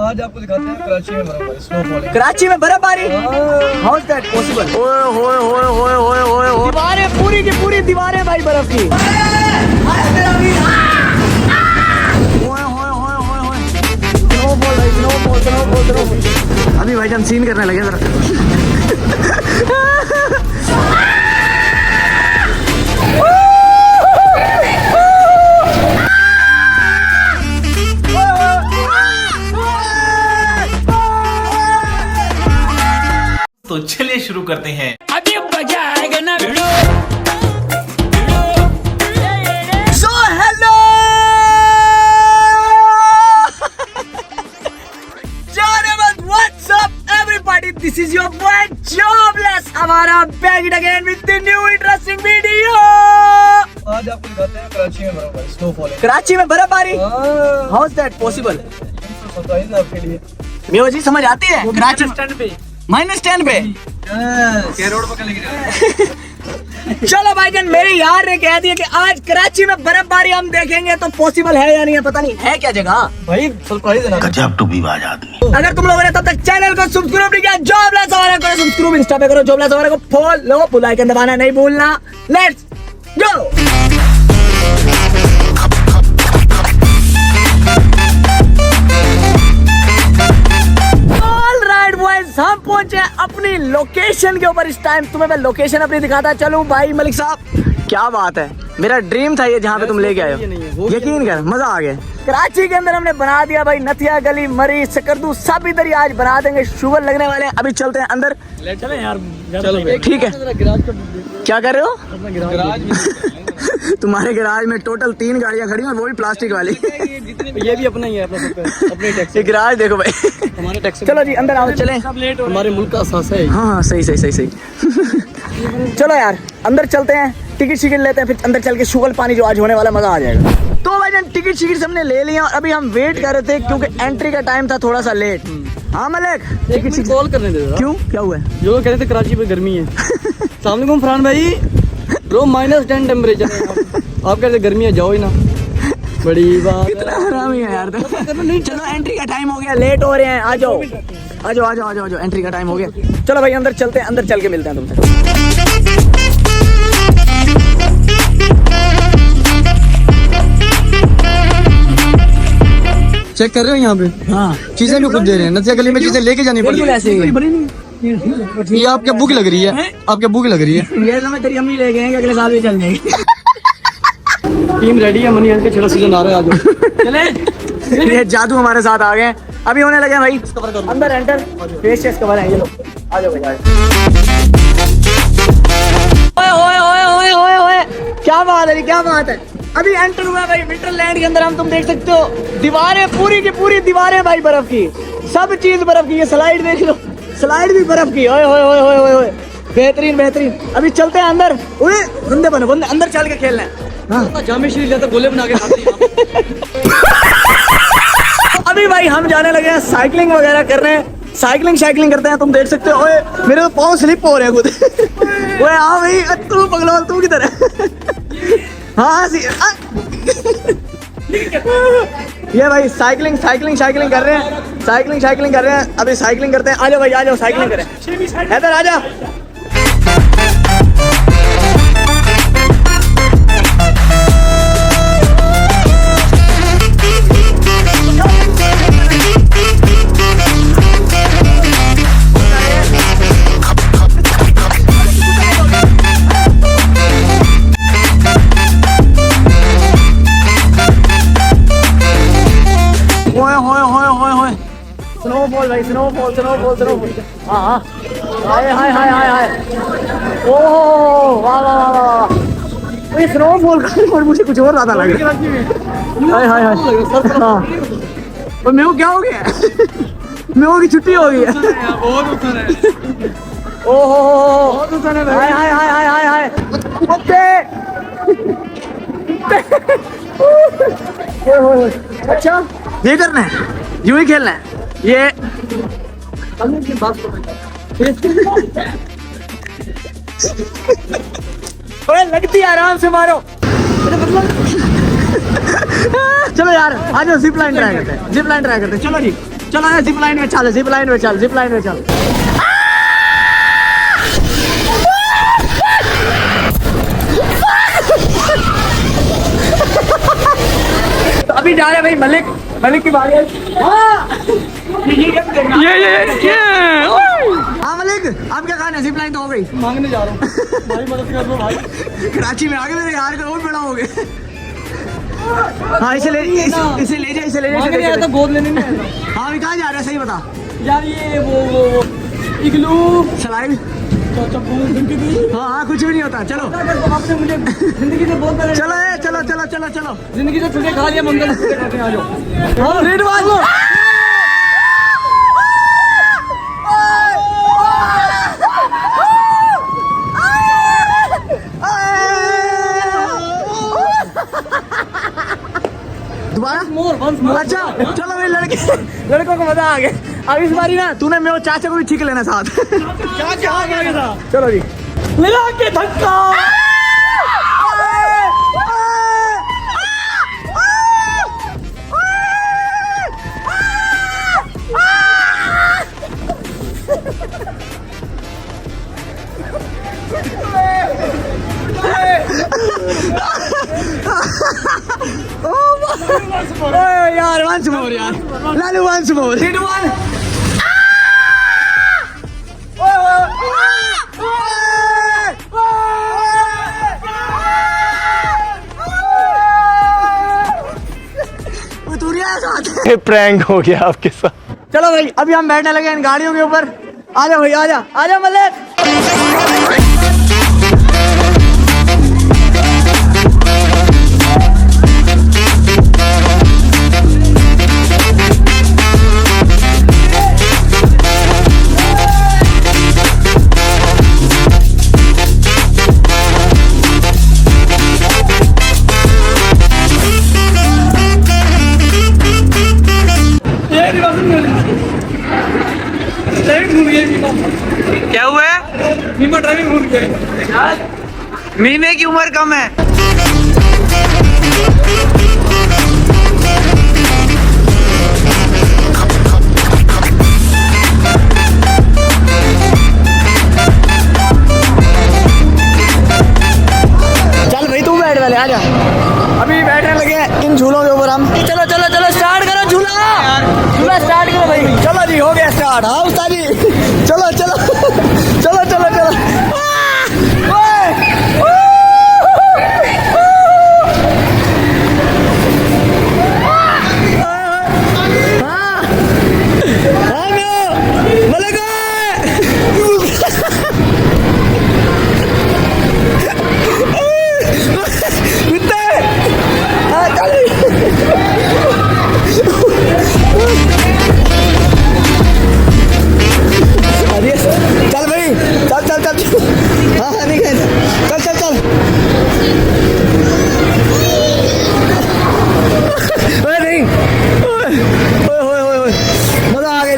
आज आपको दिखाते हैं कराची में बर्फबारी, स्नोफॉल। कराची में बर्फबारी, हाउ इज दैट पॉसिबल? ओए होए होए होए होए होए होए, दीवारें पूरी की पूरी दीवारें भाई बर्फ की। ओए होए होए होए होए, स्नोफॉल भाई, स्नोफॉल स्नोफॉल स्नोफॉल। अभी भाईजान सीन करने लगे जरा। तो चलिए शुरू करते हैं। अभी मजा आएगा ना भिड़ो। So hello what's up everybody, this is your boy jobless, हमारा back again with the new interesting video. आज आपको दिखाते हैं कराची में बर्फबारी, स्नोफॉल। कराची में बर्फबारी, how is that possible? Surprise है आपके लिए। मेरे जी समझ आती है। कराची स्टैंड पे -10 पे क्या रोड पकड़ लेके चलो भाईजान, मेरे यार ने कह दिया कि आज कराची में बर्फबारी हम देखेंगे, तो पॉसिबल है या नहीं है पता नहीं। है क्या जगह भाई, सरप्राइज है ना। गजब टूबीबाज आदमी। अगर तुम लोगों ने तब तक चैनल को सब्सक्राइब नहीं किया, जॉबलेस हमारा करो सब्सक्राइब, इंस्टा पे करो जॉबलेस हमारा को फॉलो, बेल आइकन दबाना नहीं भूलना। Let's go. हम पहुंचे अपनी लोकेशन के ऊपर। इस टाइम तुम्हें मैं लोकेशन अपनी दिखाता चलूं भाई। मलिक साहब, क्या बात है, मेरा ड्रीम था ये जहाँ पे तुम लेके आए हो। यकीन कर, मजा आ गया। कराची के अंदर हमने बना दिया भाई, नथिया गली, मरी, सकरदू, सब इधर ही आज बना देंगे। शुगर लगने वाले हैं, अभी चलते हैं अंदर। चले यार, चलो ठीक है। क्या कर रहे हो? तुम्हारे गैराज में टोटल 3 गाड़ियां खड़ी हैं, वो भी प्लास्टिक वाली। ये भी अपना ही है, अपने टैक्सी। गैराज देखो भाई, हमारे टैक्सी। चलो जी अंदर आओ, चलें। हमारे मुल्क का असासा है। हाँ सही सही सही सही। चलो यार अंदर चलते हैं, टिकट शिकट लेते हैं, फिर अंदर चल के शुगर पानी जो आज होने वाला, मजा आ जाएगा। तो भाई टिकट शिकट हमने ले लिया और अभी हम वेट कर रहे थे क्योंकि एंट्री का टाइम था थोड़ा सा लेट। हाँ मलिक, टिकट कॉल करने दे। क्यों, क्या हुआ है? जो कह रहे थे कराची में गर्मी है। सलाम फरहान भाई, रो -10 टेम्परेचर है। आप कहते गर्मी है, जाओ ही ना। बड़ी बात, कितना हरामी है यार। चलो एंट्री का टाइम हो गया, लेट हो रहे हैं, आ जाओ आ जाओ आ जाओ आ जाओ, एंट्री का टाइम हो गया। चलो भाई अंदर चलते हैं, अंदर चल के मिलते हैं तुमसे। चेक कर रहे हो यहाँ पे? हाँ, चीजें भी खुद दे रहे हैं। नथिया गली में चीजें लेके जानी पड़ती है। ये आपके भूख लग रही है, आपके भूख लग रही है। ये तो मैं तेरी अम्मी ले गए, अगले साल भी चल जाएगी। टीम रेडी है, मनी के छड़ा सीजन आ रहा है। आज चले। ये जादू हमारे साथ आ गए, अभी होने लगे भाई। अंदर एंटर, फेस चेस्ट कवर है ये लोग। आ जाओ भाई। ओए ओए ओए ओए ओए ओए, क्या बात है, क्या बात है। अभी एंटर हुआ भाई विंटरलैंड के अंदर। हम तुम देख सकते हो, दीवारें पूरी की पूरी दीवारें भाई बर्फ की, सब चीज बर्फ की। ये स्लाइड देख लो, स्लाइड भी बर्फ की। ओए ओए ओए ओए ओए, बेहतरीन बेहतरीन। अभी चलते हैं अंदर। ओए बंदे बनो, बंदे अंदर चल के खेलना है। हाँ, जामे श्री जाता गोले बना के खाते हैं। अभी भाई हम जाने लगे हैं, साइकिलिंग वगैरह कर रहे हैं, साइकिलिंग करते हैं। तुम देख सकते हो, ओए मेरे तो पाँव स्लिप हो रहे हैं खुद। ओए हाँ भाई, तू पगलवाल, तू किधर है? हाँ ये भाई साइकिलिंग कर रहे हैं, साइकिलिंग कर रहे हैं। अभी साइकिलिंग करते हैं। आ जाओ भाई, आ जाओ साइकिलिंग करें। इधर आ जा। स्नोफॉल भाई, स्नोफॉल। हाँ हाय हाय हाय हाय हाय, ओह वाह वाह वाह वाह। ये स्नोफॉल का मुझे कुछ और ज्यादा लग रहा है। हाय हाय हाय। हाँ, और मेरे को क्या हो गया? मेरे को की छुट्टी हो गई है। बहुत उतर है। ओहो, बहुत उतर है। हाय हाय हाय हाय हाय हाय। अच्छा ये करना है, यूं ही खेलना है ये। ओए लगती आराम से मारो। चलो यार आ जाओ, जिप लाइन ट्राई करते हैं, चलो जी। चलो ना जिप लाइन में चल, जिप लाइन में चल, जिप लाइन में चल। अभी जा रहे हैं भाई मलिक, मलिक की बारी है। हाँ हाँ मलिक, आप क्या खाना है? जिप लाइन तो हो गई, मांगने जा रहा हूँ भाई, मदद कर दो भाई। कराची में आगे मेरे यार का और बड़ा हो गया। हाँ इसे ले जा, इसे ले जा। मांगने आया था, गोद लेने नहीं आया था। हाँ अभी कहाँ जा रहा है सही बता यार। ये वो इग्लू स्लाइड। हाँ हाँ कुछ भी नहीं होता, चलो आपने मुझे जिंदगी से बहुत पहले चलो चलो चलो चलो चलो। जिंदगी से छुट्टी खा लिया, मंगल छुट्टी खाते हैं, आ जाओ। हाँ रेड बाज दोबारा मोर वंस मोर। अच्छा चलो भाई लड़कों को मजा आ गया। अब इस बारी ना तूने मेरे चाचा को भी ठीक लेना साथ। क्या आ गया था? चलो जी लगा के धक्का। यार वंस मोर यार, Lalu once more. Hit one. Prank हो गया आपके साथ। चलो भाई अभी हम बैठने लगे इन गाड़ियों के ऊपर। आजा भाई आजा, आजा मलिक। क्या हुआ है? मीमा ड्राइविंग भूल गए। मीमे की उम्र कम है। चल भाई तू बैठ वाले आजा। अभी बैठने लगे हैं इन झूलों के ऊपर हम। चलो चलो चलो स्टार्ट करो झूला, झूला स्टार्ट करो भाई। चलो जी हो गया स्टार्ट। हाँ उस्ताद जी चलो चलो चलो चलो चलो। चल भाई चल चल चल। हाँ हाँ नहीं चल चल चल। नहीं मजा आ गया।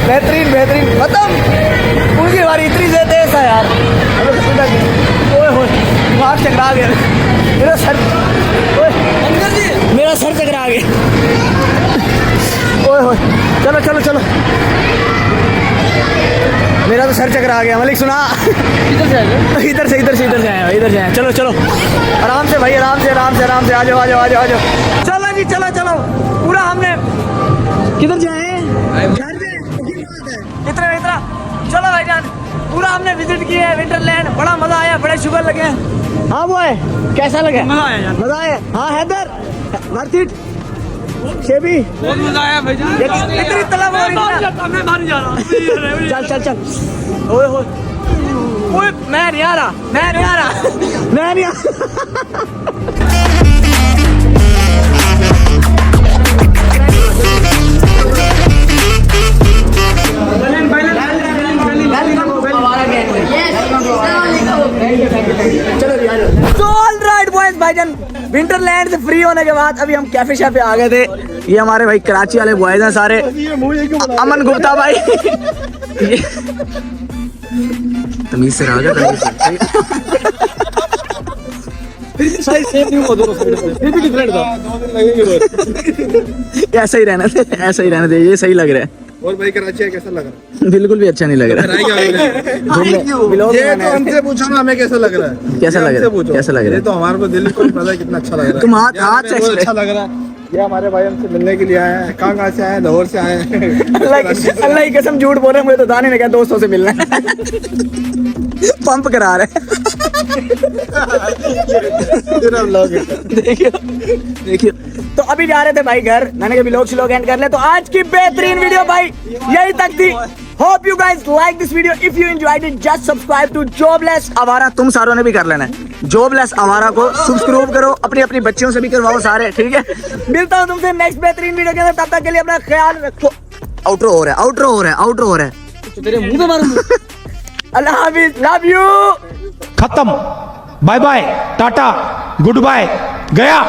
बेहतरीन बेहतरीन, मतलब उनकी बारी इतनी तेज था यार। दिमाग चकरा गया मेरा सर। मेरा सर चकरा गया। ओए होए चलो चलो चलो। मेरा तो सर चकरा गया। मलिक सुना इधर से इधर से इधर से आया, इधर से आया। चलो चलो आराम से भाई, आराम से आराम से आराम से। आ जाओ आ जाओ आ जाओ आ जाओ। चलो जी चलो चलो। पूरा हमने किधर जाए? इतना इतना। चलो भाईजान पूरा हमने विजिट किया है विंटरलैंड। बड़ा मजा आया, बड़े शुगर लगे। हाँ वो है, कैसा लगे? मजा आया यार, मजा आया। हाँ हैदर वर्थ इट। शेबी बहुत मजा आया भाई। इतनी तलब हो रही है ना। मैं बाहर जा रहा हूँ। चल चल चल। ओए होए ओए मैं नहीं आ रहा, मैं नहीं आ रहा, मैं नहीं आ तो ऑलराइट बॉयज भाईजान, विंटरलैंड से फ्री होने के बाद अभी हम कैफे शैफे आ गए थे। ये हमारे भाई कराची वाले बॉयज हैं सारे। अमन गुप्ता भाई तमीज से रहा। साइज सेम नहीं हुआ दोनों साइड से, फिर भी डिफरेंट था। 2 दिन लगेंगे बस। ऐसा ही रहना दे, ऐसा ही रहना दे, ये सही लग रहा है। और भाई कराची है कैसा लग रहा बिल्कुल भी अच्छा नहीं लग रहा। है? Vlog ये बनाना तो है। हमसे पूछो ना हमें कैसा लग रहा है। कैसा ये लग रहा है? हमसे पूछो। कैसा लग रहा है? ये तो हमारे को दिल को पता है कितना अच्छा लग रहा है। तुम हाथ यार, हाथ से हमें बहुत explain- अच्छा लग रहा है। ये हमारे भाई हमसे मिलने के लिए आए हैं। कहाँ से आए हैं? लाहौर से आए हैं। अल्लाह की कसम झूठ बोल रहे हैं, मुझे तो दाने ने क्या दोस्तों से मिलना है। पंप करा रहे तेरा vlog है। देखियो देखियो। तो अभी जा रहे थे भाई घर, मैंने कहा व्लॉग श्लॉग एंड कर ले। तो आज की बेहतरीन वीडियो भाई यही तक थी। Hope you guys like this video. If you enjoyed it just subscribe to Jobless Awara. तुम सारों ने भी कर लेना है जॉबलेस आवारा को, सब्सक्राइब करो, अपनी अपनी बच्चियों से भी करवाओ सारे, ठीक है। मिलता हूँ तुमसे नेक्स्ट बेहतरीन वीडियो के अंदर, तब तक के लिए अपना ख्याल रखो। आउटरो हो रहा है, आउटरो हो रहा है, आउटरो हो रहा है। तो तेरे मुंह पे मारूंगा। अल्लाह हाफिज, लव यू। खत्म, bye bye, tata, goodbye, गया।